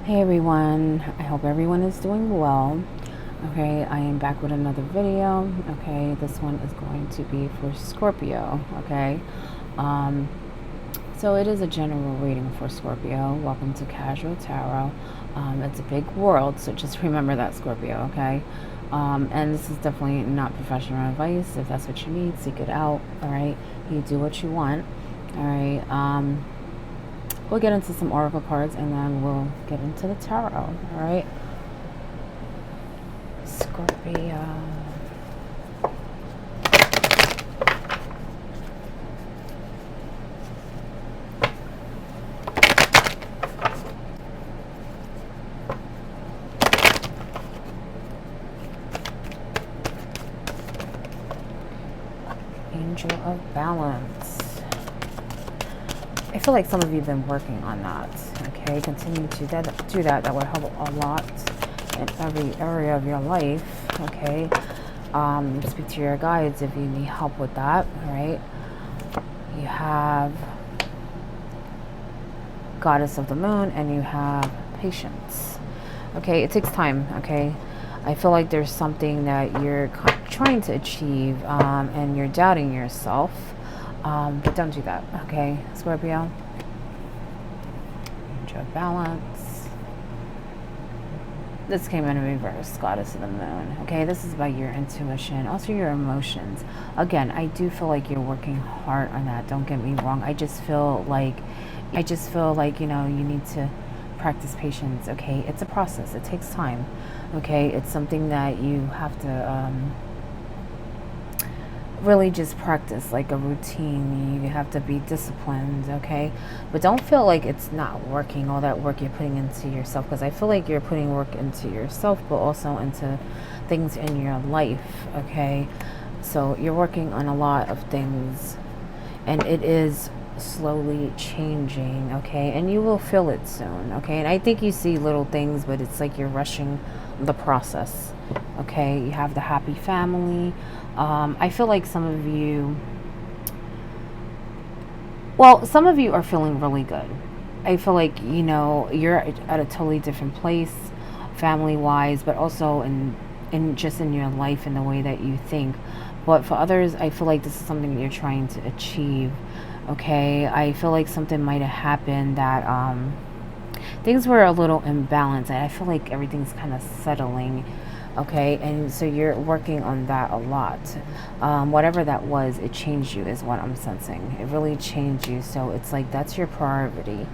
Hey everyone, I hope everyone is doing well. Okay, I am back with another video. Okay, this one is going to be for Scorpio. Okay, um, so it is a general reading for Scorpio. Welcome to Casual Tarot. It's a big world, so just remember that, Scorpio. Okay, and this is definitely not professional advice. If that's what you need, seek it out. All right, you do what you want. All right. We'll get into some oracle cards and then we'll get into the tarot. All right, Scorpio. Angel of Balance. I feel like some of you have been working on that. Okay, continue to do that. That will help a lot in every area of your life. Okay, speak to your guides if you need help with that. All right, you have Goddess of the Moon and you have Patience. Okay, it takes time. Okay, I feel like there's something that you're trying to achieve, and you're doubting yourself, but don't do that. Okay, Scorpio. Angel of Balance. This came in reverse, Goddess of the Moon. Okay, this is about your intuition, also your emotions. Again, I do feel like you're working hard on that. Don't get me wrong. I just feel like you know, you need to practice patience. Okay, it's a process. It takes time. Okay, it's something that you have to really just practice, like a routine. You have to be disciplined. Okay, but don't feel like it's not working, all that work you're putting into yourself, because I feel like you're putting work into yourself but also into things in your life. Okay, so you're working on a lot of things and it is slowly changing. Okay, and you will feel it soon. Okay, and I think you see little things, but it's like you're rushing the process. Okay, you have the happy family. I feel like some of you, well, some of you are feeling really good. I feel like, you know, you're at a totally different place family wise, but also in just in your life and the way that you think. But for others, I feel like this is something that you're trying to achieve. Okay, I feel like something might have happened that things were a little imbalanced, and I feel like everything's kind of settling. Okay, and so you're working on that a lot. Whatever that was, it changed you, is what I'm sensing. It really changed you. So it's like that's your priority,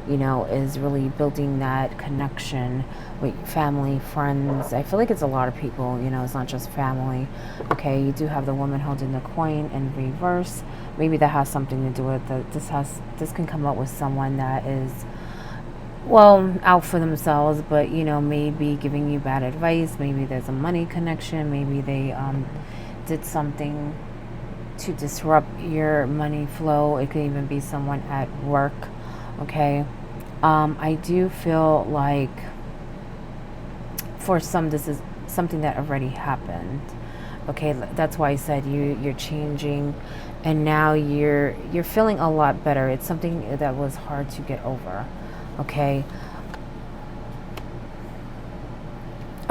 you know, is really building that connection with family, friends. I feel like it's a lot of people, you know, it's not just family. Okay, you do have the woman holding the coin in reverse. Maybe that has something to do with this can come up with someone that is, well, out for themselves, but you know, maybe giving you bad advice. Maybe there's a money connection. Maybe they did something to disrupt your money flow. It could even be someone at work. Okay, I do feel like for some this is something that already happened. Okay, that's why I said you're changing, and now you're feeling a lot better. It's something that was hard to get over. Okay,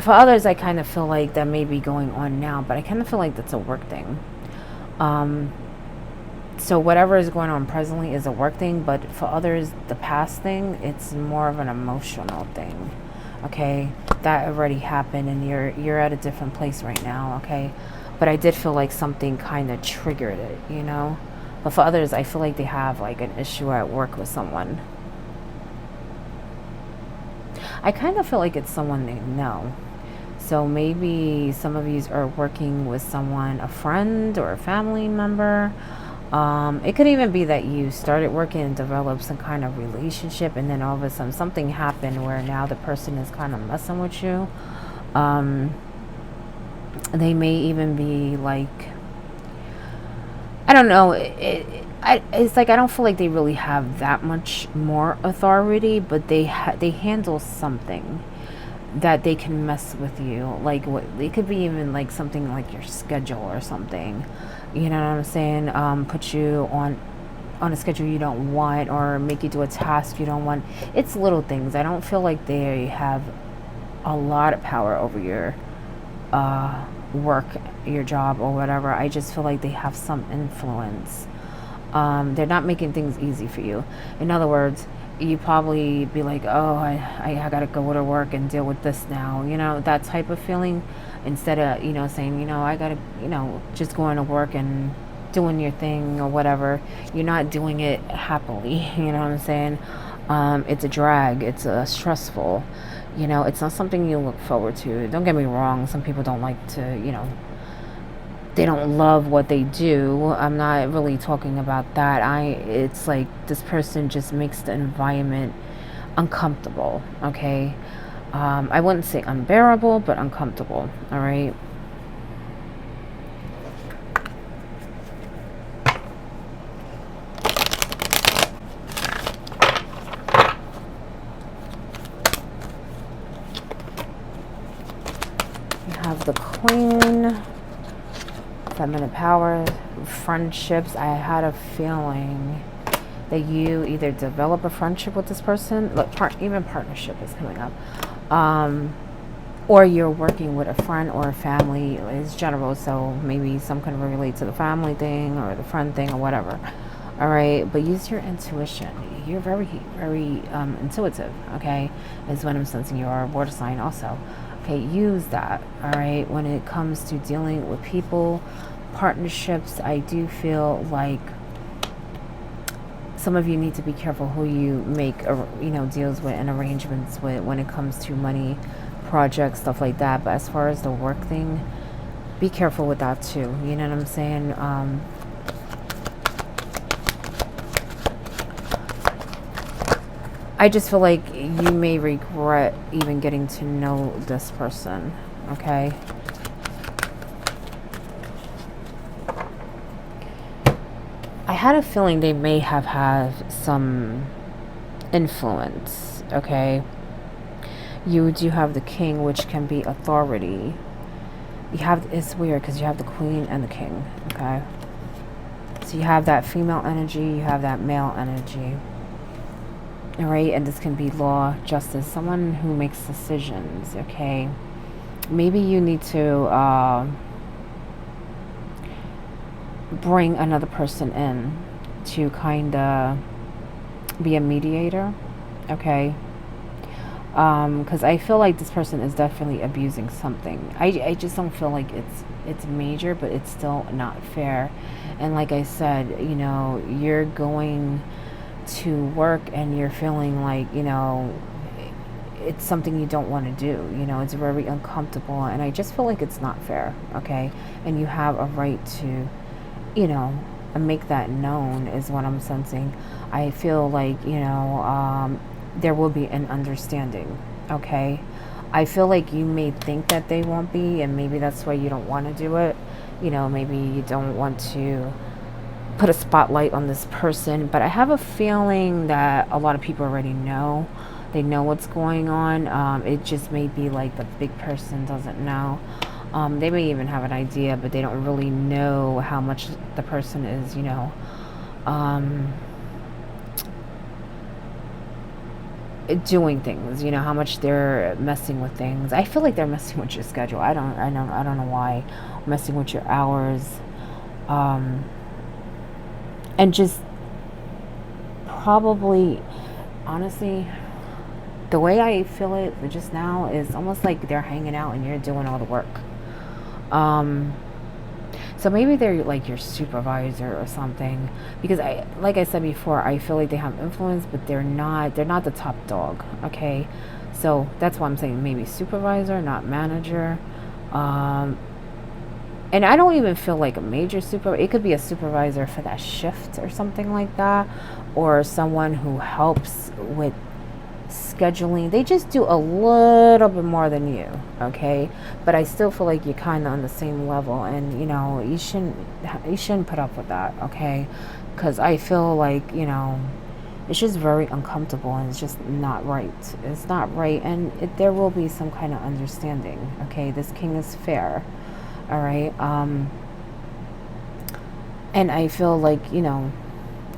for others I kind of feel like that may be going on now, but I kind of feel like that's a work thing. um so whatever is going on presently is a work thing, but for others the past thing, it's more of an emotional thing. Okay, that already happened and you're at a different place right now. Okay, but I did feel like something kind of triggered it, you know. But for others I feel like they have like an issue at work with someone. I kind of feel like it's someone they know. So maybe some of you are working with someone, a friend or a family member. It could even be that you started working and developed some kind of relationship, and then all of a sudden something happened where now the person is kind of messing with you. Um, they may even be like, I don't know. It's like I don't feel like they really have that much more authority, but they handle something that they can mess with you. Like what it could be even like something like your schedule or something. You know what I'm saying? Put you on. on a schedule you don't want, or make you do a task you don't want. It's little things. I don't feel like they have a lot of power over your work, your job, or whatever. I just feel like they have some influence. They're not making things easy for you. In other words, you probably be like, oh, I gotta go to work and deal with this now, that type of feeling, instead of, saying, I gotta, just going to work and doing your thing or whatever. You're not doing it happily. You know what I'm saying? It's a drag. It's a stressful. It's not something you look forward to. Don't get me wrong. Some people don't like to, they don't love what they do. I'm not really talking about that. It's like this person just makes the environment uncomfortable. Okay. I wouldn't say unbearable, but uncomfortable. All right. You have the Queen, feminine power, friendships. I had a feeling that you either develop a friendship with this person, look, even partnership is coming up, or you're working with a friend or a family. Is general, so maybe some can relate to the family thing or the friend thing or whatever. All right, but use your intuition. You're very, very intuitive. Okay, is what I'm sensing. You are a water sign, also. Okay, use that. All right, when it comes to dealing with people, partnerships, I do feel like some of you need to be careful who you make, deals with and arrangements with when it comes to money, projects, stuff like that. But as far as the work thing, be careful with that too. You know what I'm saying? I just feel like you may regret even getting to know this person. Okay. I had a feeling they may have had some influence. Okay. You do have the King, which can be authority. It's weird because you have the Queen and the King. Okay. So you have that female energy, you have that male energy. All right, and this can be law, justice, someone who makes decisions. Okay. Maybe you need to bring another person in to kind of be a mediator. Okay. Because I feel like this person is definitely abusing something. I just don't feel like it's major, but it's still not fair. And like I said, you're going to work and you're feeling like, it's something you don't want to do. It's very uncomfortable, and I just feel like it's not fair. Okay. And you have a right to, make that known, is what I'm sensing. I feel like, there will be an understanding. Okay. I feel like you may think that they won't be, and maybe that's why you don't want to do it. Maybe you don't want to put a spotlight on this person, but I have a feeling that a lot of people already know. They know what's going on. It just may be like the big person doesn't know. They may even have an idea, but they don't really know how much the person is, doing things, how much they're messing with things. I feel like they're messing with your schedule. I don't know why. Messing with your hours. And just probably, honestly, the way I feel it just now is almost like they're hanging out and you're doing all the work. So maybe they're like your supervisor or something, because like I said before, I feel like they have influence, but they're not the top dog. Okay. So that's why I'm saying maybe supervisor, not manager. And I don't even feel like a major supervisor. It could be a supervisor for that shift or something like that, or someone who helps with scheduling. They just do a little bit more than you. Okay. But I still feel like you're kind of on the same level, and you shouldn't put up with that. Okay. Because I feel like it's just very uncomfortable, and it's just not right. It's not right, and there will be some kind of understanding. Okay. This King is fair. All right. And I feel like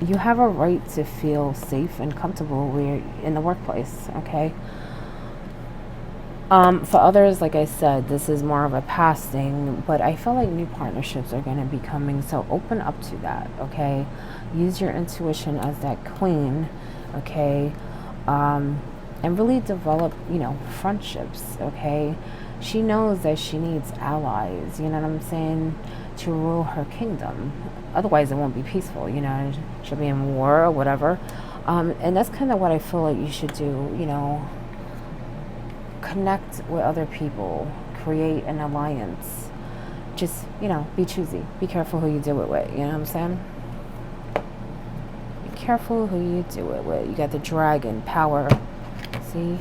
you have a right to feel safe and comfortable where in the workplace, okay? For others, like I said, this is more of a past thing, but I feel like new partnerships are going to be coming, so open up to that, okay? Use your intuition as that queen, okay? And really develop, friendships, okay? She knows that she needs allies, you know what I'm saying, to rule her kingdom. Otherwise, it won't be peaceful, she'll be in war or whatever. And that's kind of what I feel like you should do, connect with other people, create an alliance. Just, be choosy. Be careful who you do it with, you know what I'm saying? Be careful who you do it with. You got the dragon, power. See?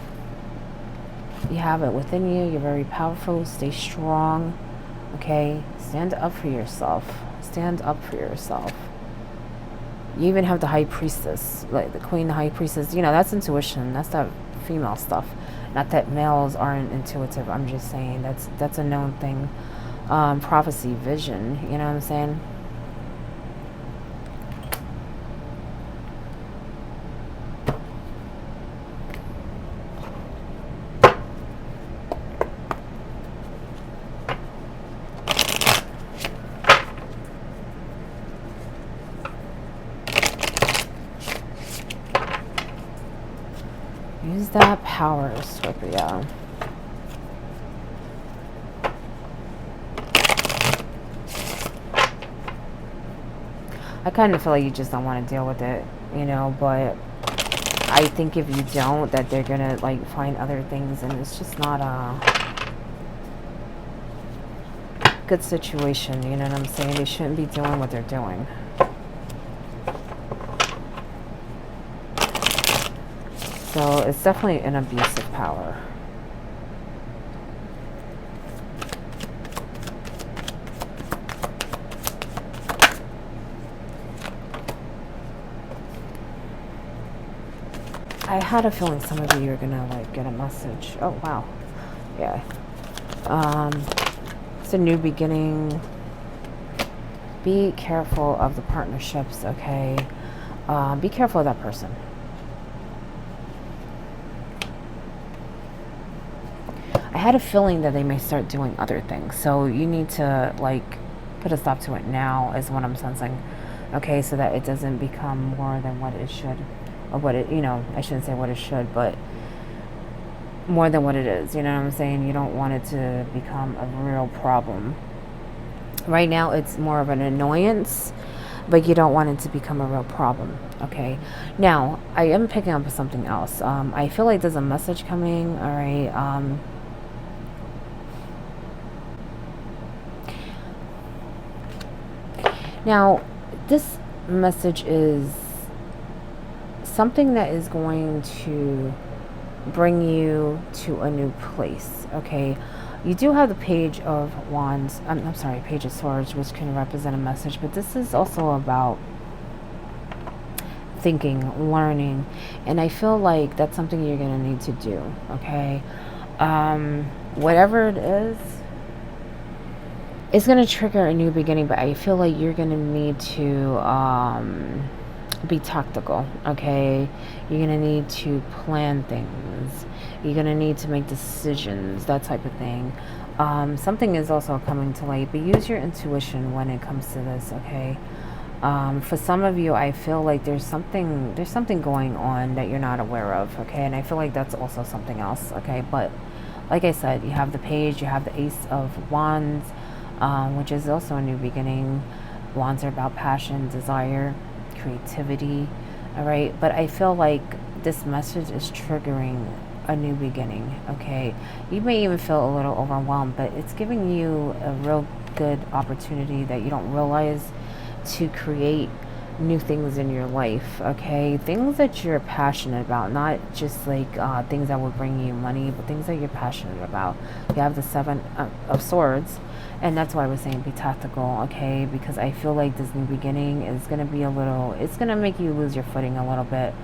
You have it within you. You're very powerful. Stay strong. Okay? Stand up for yourself. Stand up for yourself. You even have the high priestess, like the queen, the high priestess. That's intuition. That's that female stuff. Not that males aren't intuitive. I'm just saying that's a known thing. Prophecy, vision. You know what I'm saying? Use that power, Scorpio. I kind of feel like you just don't want to deal with it, but I think if you don't, that they're going to, find other things, and it's just not a good situation, you know what I'm saying? They shouldn't be doing what they're doing. So it's definitely an abuse of power. I had a feeling some of you are gonna get a message. Oh wow, yeah. It's a new beginning. Be careful of the partnerships, okay? Be careful of that person. I had a feeling that they may start doing other things, so you need to put a stop to it now, is what I'm sensing. Okay, so that it doesn't become more than what it should, or what it, I shouldn't say what it should, but more than what it is. You know what I'm saying? You don't want it to become a real problem. Right now, it's more of an annoyance, but you don't want it to become a real problem. Okay. Now, I am picking up something else. I feel like there's a message coming. All right. Now, this message is something that is going to bring you to a new place, okay? You do have the Page of Wands, I'm sorry, Page of Swords, which can represent a message, but this is also about thinking, learning, and I feel like that's something you're going to need to do, okay? Whatever it is, it's going to trigger a new beginning, but I feel like you're going to need to be tactical, okay? You're going to need to plan things. You're going to need to make decisions, that type of thing. Something is also coming to light, but use your intuition when it comes to this, okay? For some of you, I feel like there's something going on that you're not aware of, okay? And I feel like that's also something else, okay? But like I said, you have the Page, you have the Ace of Wands, which is also a new beginning. Wands are about passion, desire, creativity, all right? But I feel like this message is triggering a new beginning, okay? You may even feel a little overwhelmed, but it's giving you a real good opportunity that you don't realize to create new things in your life, okay? Things that you're passionate about, not just things that will bring you money, but things that you're passionate about. You have the Seven of Swords, and that's why I was saying be tactical, okay? Because I feel like this new beginning is going to be it's going to make you lose your footing a little bit.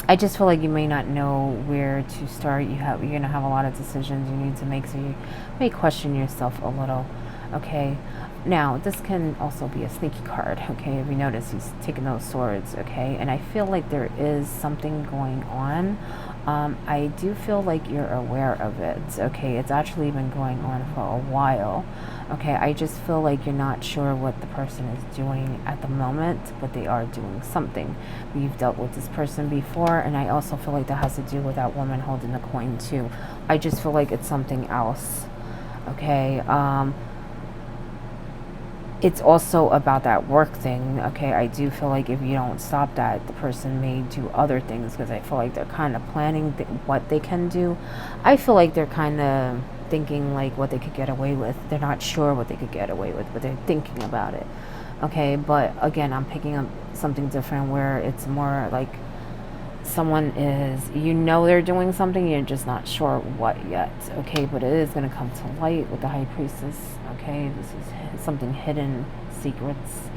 I just feel like you may not know where to start. You're going to have a lot of decisions you need to make, so you may question yourself a little, okay? Now, this can also be a sneaky card, okay? If you notice, he's taking those swords, okay? And I feel like there is something going on. I do feel like you're aware of it, okay? It's actually been going on for a while, okay? I just feel like you're not sure what the person is doing at the moment, but they are doing something. You've dealt with this person before, and I also feel like that has to do with that woman holding the coin, too. I just feel like it's something else, okay? It's also about that work thing, okay? I do feel like if you don't stop that, the person may do other things, because I feel like they're kind of planning what they can do. I feel like they're kind of thinking like what they could get away with. They're not sure what they could get away with, but they're thinking about it, okay? But again, I'm picking up something different where it's more like someone is, you know, they're doing something, you're just not sure what yet, okay? But it is going to come to light with the High Priestess, okay? This is something hidden, secrets,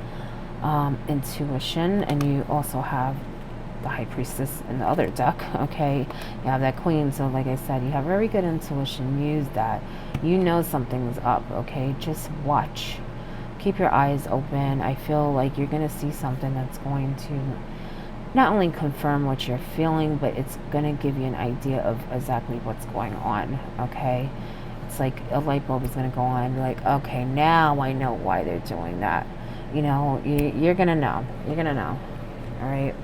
intuition, and you also have the High Priestess in the other deck, okay? You have that Queen, so like I said, you have very good intuition. Use that. You know something's up, okay? Just watch. Keep your eyes open. I feel like you're going to see something that's going to not only confirm what you're feeling, but it's going to give you an idea of exactly what's going on, okay? It's like a light bulb is going to go on and be like, okay, now I know why they're doing that. You know, you're going to know. You're going to know, all right?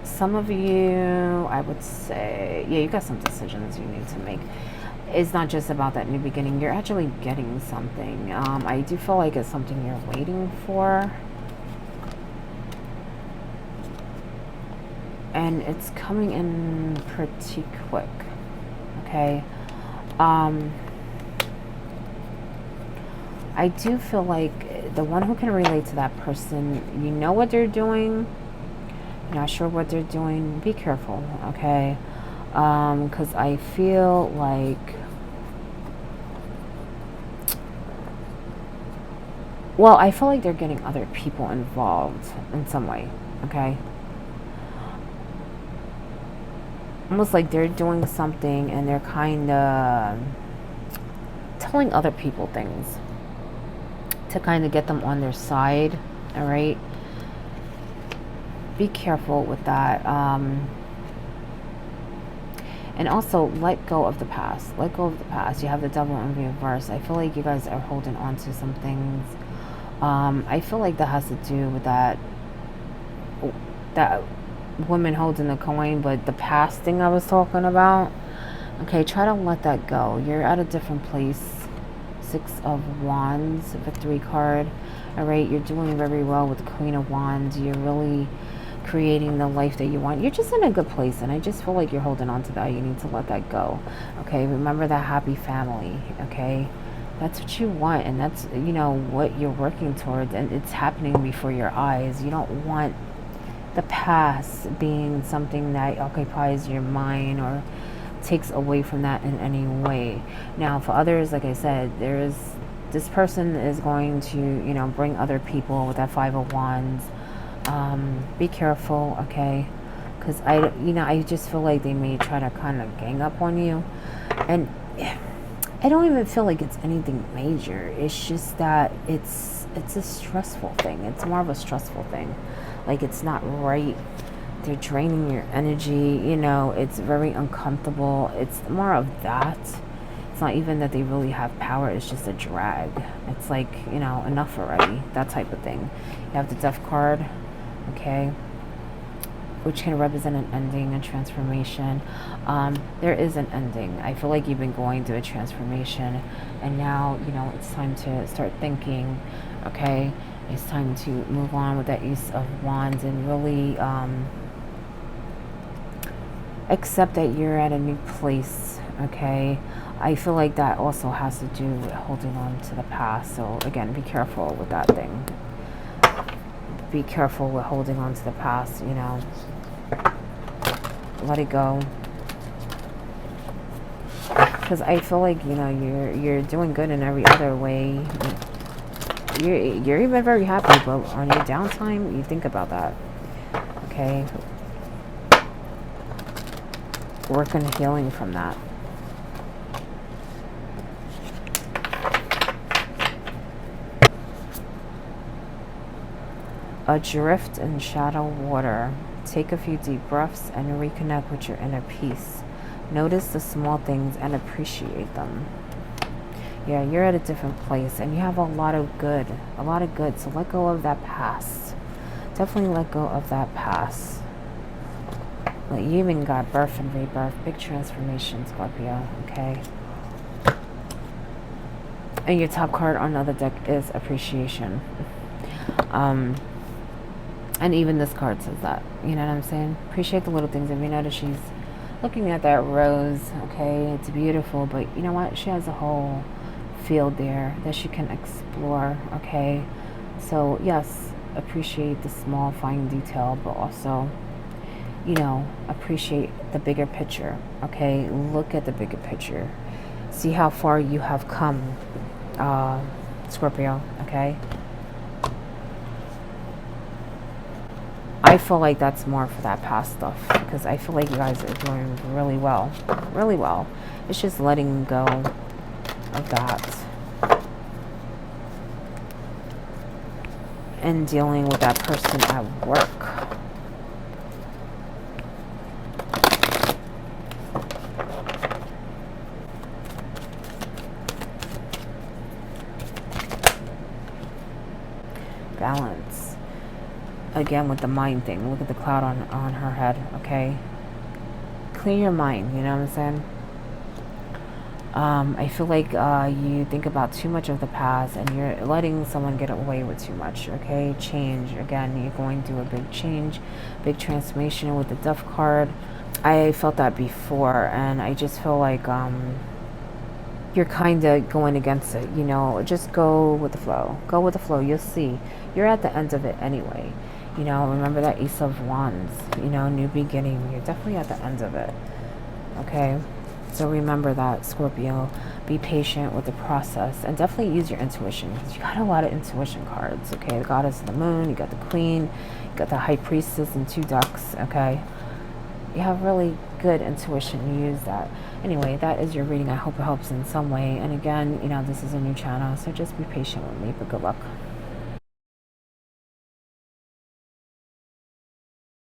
Some of you, I would say, yeah, you got some decisions you need to make. It's not just about that new beginning. You're actually getting something. I do feel like it's something you're waiting for. And it's coming in pretty quick. Okay. I do feel like the one who can relate to that person, you know what they're doing. You're not sure what they're doing. Be careful, okay? Because I feel like, well, I feel like they're getting other people involved in some way, okay? Almost like they're doing something and they're kind of telling other people things to kind of get them on their side, all right? Be careful with that. And also, let go of the past. Let go of the past. You have the Devil in reverse. I feel like you guys are holding on to some things. I feel like that has to do with that woman holding the coin, but the past thing I was talking about. Okay, try to let that go. You're at a different place. 6 of Wands, victory card. All right, you're doing very well with the Queen of Wands. You're really creating the life that you want. You're just in a good place, and I just feel like you're holding on to that. You need to let that go. Okay, remember that happy family. Okay, that's what you want, and that's, you know, what you're working towards, and it's happening before your eyes. You don't want the past being something that occupies your mind or takes away from that in any way. Now, for others, like I said, this person is going to, you know, bring other people with that 5 of Wands. Be careful, okay? Because I just feel like they may try to kind of gang up on you, and I don't even feel like it's anything major. It's just that it's a stressful thing. It's more of a stressful thing. Like, it's not right. They're draining your energy, you know, it's very uncomfortable. It's more of that. It's not even that they really have power, it's just a drag. It's like, you know, enough already, that type of thing. You have the Death card, okay, which can represent an ending, a transformation. There is an ending. I feel like you've been going through a transformation, and now, you know, it's time to start thinking, okay? It's time to move on with that Ace of Wands and really accept that you're at a new place, okay? I feel like that also has to do with holding on to the past. So again, be careful with that thing. Be careful with holding on to the past, you know. Let it go. Because I feel like, you know, you're doing good in every other way. You're even very happy, but on your downtime, you think about that, okay? work on healing from that. Adrift in shallow water. Take a few deep breaths and reconnect with your inner peace. Notice the small things and appreciate them. Yeah, you're at a different place and you have a lot of good. So let go of that past. Definitely let go of that past. Like, you even got birth and rebirth. Big transformation, Scorpio, okay? And your top card on the other deck is appreciation. And even this card says that. You know what I'm saying? Appreciate the little things. If you notice, she's looking at that rose, okay? It's beautiful, but you know what? She has a whole field there that she can explore, okay? So, yes, appreciate the small, fine detail, but also, you know, appreciate the bigger picture, okay? Look at the bigger picture. See how far you have come, Scorpio, okay? I feel like that's more for that past stuff, because I feel like you guys are doing really well. Really well. It's just letting go of that and dealing with that person at work. Balance. Again, with the mind thing. Look at the cloud on her head, okay? Clear your mind, you know what I'm saying? I feel like you think about too much of the past and you're letting someone get away with too much, okay? Change. Again, you're going through a big change, big transformation with the Death card. I felt that before, and I just feel like you're kind of going against it, you know? Just go with the flow. Go with the flow. You'll see. You're at the end of it anyway. You know, remember that Ace of Wands, you know, new beginning. You're definitely at the end of it, okay? So remember that, Scorpio. Be patient with the process and definitely use your intuition, because you got a lot of intuition cards, okay? The Goddess of the Moon, you got the Queen, you got the High Priestess and 2 ducks, okay? You have really good intuition. You use that. Anyway, that is your reading. I hope it helps in some way. And again, you know, this is a new channel, so just be patient with me, but good luck.